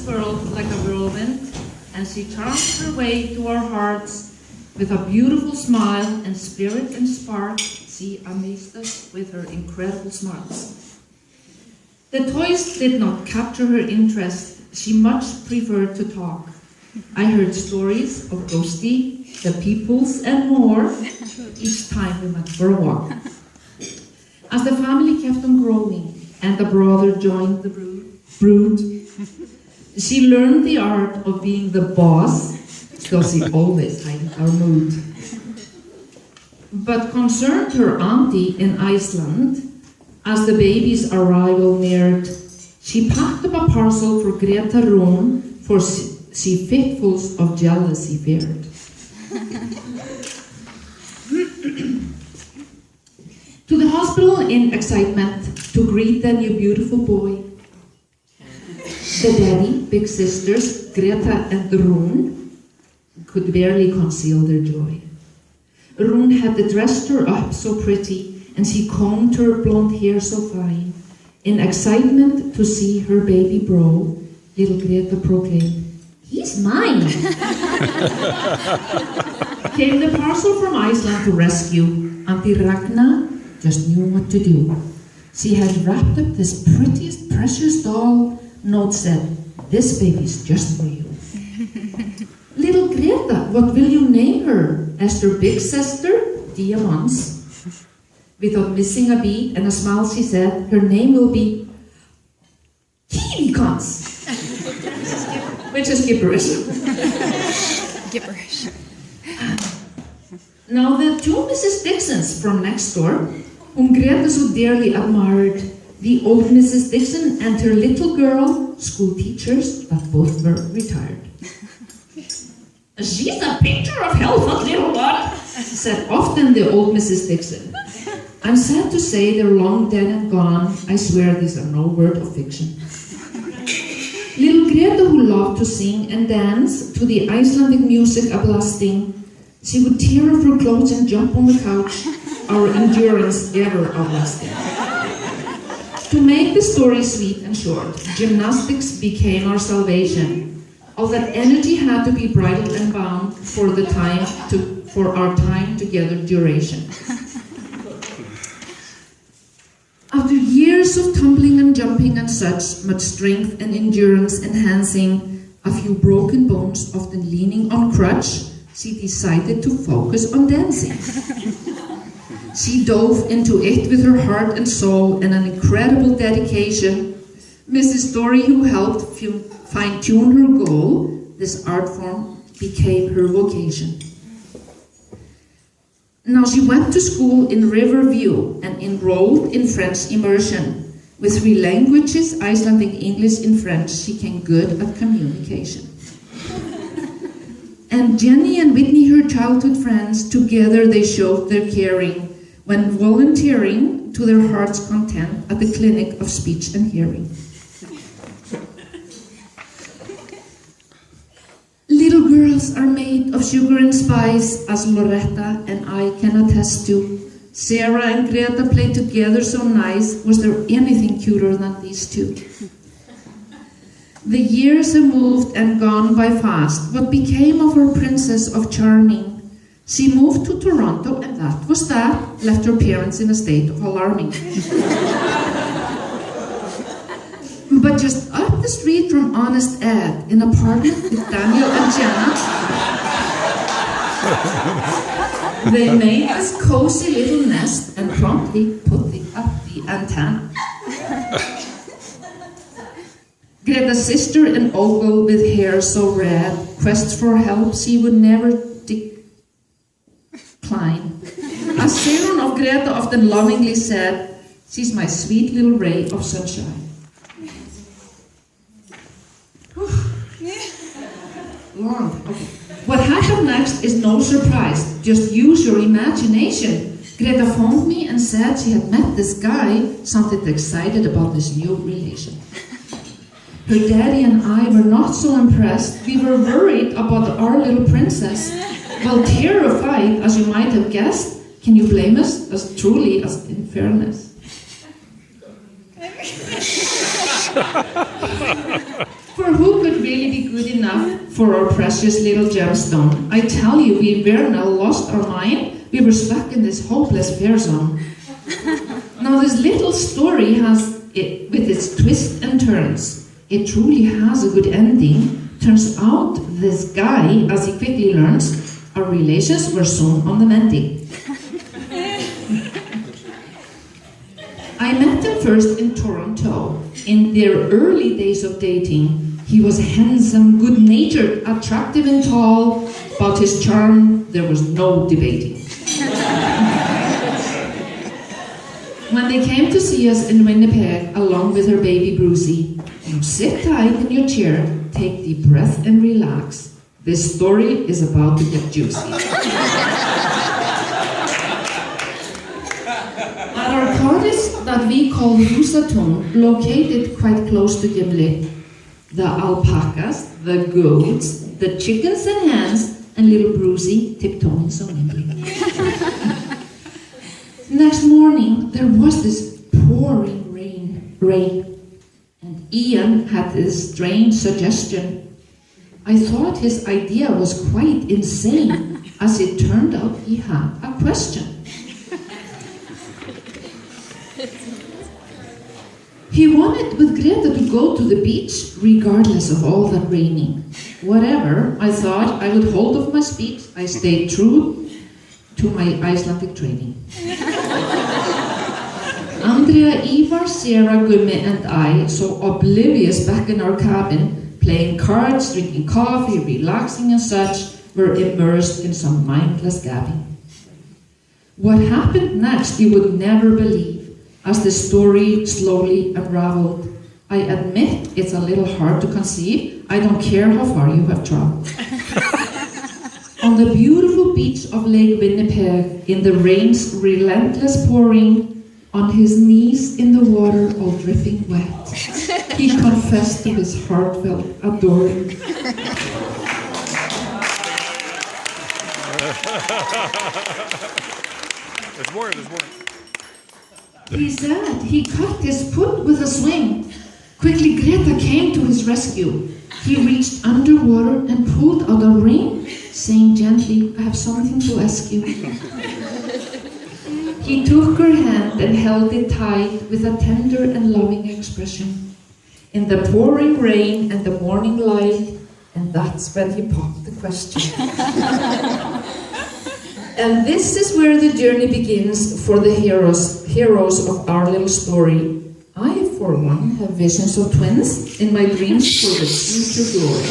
this world like a whirlwind, and she charms her way to our hearts with a beautiful smile and spirit and spark. She amazed us with her incredible smiles. The toys did not capture her interest. She much preferred to talk. I heard stories of Ghosty, the peoples, and more each time we went for a walk. As the family kept on growing and the brother joined the brood, she learned the art of being the boss, because she always heightened our mood. But concerned her auntie in Iceland, as the baby's arrival neared, she packed up a parcel for Greta Rún, for she fitfuls of jealousy feared. To the hospital in excitement to greet the new beautiful boy. The daddy, big sisters, Greta and Rún, could barely conceal their joy. Rún had dressed her up so pretty, and she combed her blonde hair so fine. In excitement to see her baby bro, little Greta proclaimed, "He's mine!" Came the parcel from Iceland to rescue. Auntie Ragna just knew what to do. She had wrapped up this prettiest, precious doll. Note said, "This baby's just for you." "Little Greta, what will you name her?" asked her big sister, Diamants. Without missing a beat and a smile, she said, "Her name will be Kiwikons," which is gibberish. Gibberish. Now the two Mrs. Dixons from next door, whom Greta so dearly admired, the old Mrs. Dixon and her little girl, school teachers, but both were retired. "She's a picture of health, that little one," said often the old Mrs. Dixon. I'm sad to say they're long dead and gone. I swear these are no word of fiction. Little Greta, who loved to sing and dance to the Icelandic music a-blasting, she would tear off her clothes and jump on the couch, our endurance ever outlasting. To make the story sweet and short, gymnastics became our salvation. All that energy had to be bridled and bound for our time together duration. After years of tumbling and jumping and such, much strength and endurance enhancing, a few broken bones, often leaning on crutch, she decided to focus on dancing. She dove into it with her heart and soul and an incredible dedication. Mrs. Story, who helped fine-tune her goal, this art form became her vocation. Now she went to school in Riverview and enrolled in French immersion. With 3 languages, Icelandic, English, and French, she came good at communication. And Jenny and Whitney, her childhood friends, together they showed their caring when volunteering to their heart's content at the Clinic of Speech and Hearing. Little girls are made of sugar and spice, as Loretta and I can attest to. Sarah and Greta played together so nice. Was there anything cuter than these two? The years have moved and gone by fast. What became of our Princess of Charming? She moved to Toronto, and that was that. Left her parents in a state of alarming. But just up the street from Honest Ed, in an apartment with Daniel and Jenna, they made this cozy little nest and promptly put up the antenna. Greta's sister and ogle with hair so red, quest for help she would never decline. As Sharon of Greta often lovingly said, she's my sweet little ray of sunshine. Long. Okay. What happened next is no surprise. Just use your imagination. Greta phoned me and said she had met this guy, sounded excited about this new relation. Her daddy and I were not so impressed. We were worried about our little princess. Well, terrified, as you might have guessed. Can you blame us? As truly as in fairness. For who could really be good enough for our precious little gemstone. I tell you, we were now lost our mind. We were stuck in this hopeless fear zone. Now this little story with its twists and turns, it truly has a good ending. Turns out this guy, as he quickly learns, our relations were soon on the mending. I met him first in Toronto. In their early days of dating, he was handsome, good-natured, attractive and tall. About his charm, there was no debating. When they came to see us in Winnipeg, along with her baby Brucey, you sit tight in your chair, take deep breath and relax. This story is about to get juicy. At our cottage that we call Husatun, located quite close to Gimli, the alpacas, the goats, the chickens and hens, and little Brucey tiptoeing so nimbly. Next morning, there was this pouring rain, and Ian had this strange suggestion. I thought his idea was quite insane. As it turned out, he had a question. He wanted with Greta to go to the beach, regardless of all that raining. Whatever, I thought I would hold off my speech. I stayed true to my Icelandic training. Andrea, Ivar, Sarah, Gummi and I, so oblivious back in our cabin, playing cards, drinking coffee, relaxing and such, were immersed in some mindless gabbing. What happened next you would never believe, as the story slowly unraveled. I admit it's a little hard to conceive. I don't care how far you have traveled. On the beautiful beach of Lake Winnipeg, in the rain's relentless pouring, on his knees in the water all dripping wet, he confessed to his heartfelt adoring. There's more. He said he cut his foot with a swing. Quickly Greta came to his rescue. He reached underwater and pulled out a ring, saying gently, I have something to ask you. He took her hand and held it tight with a tender and loving expression. In the pouring rain and the morning light, and that's when he popped the question. And this is where the journey begins for the heroes of our little story. I, for one, have visions of twins in my dreams for the future glory.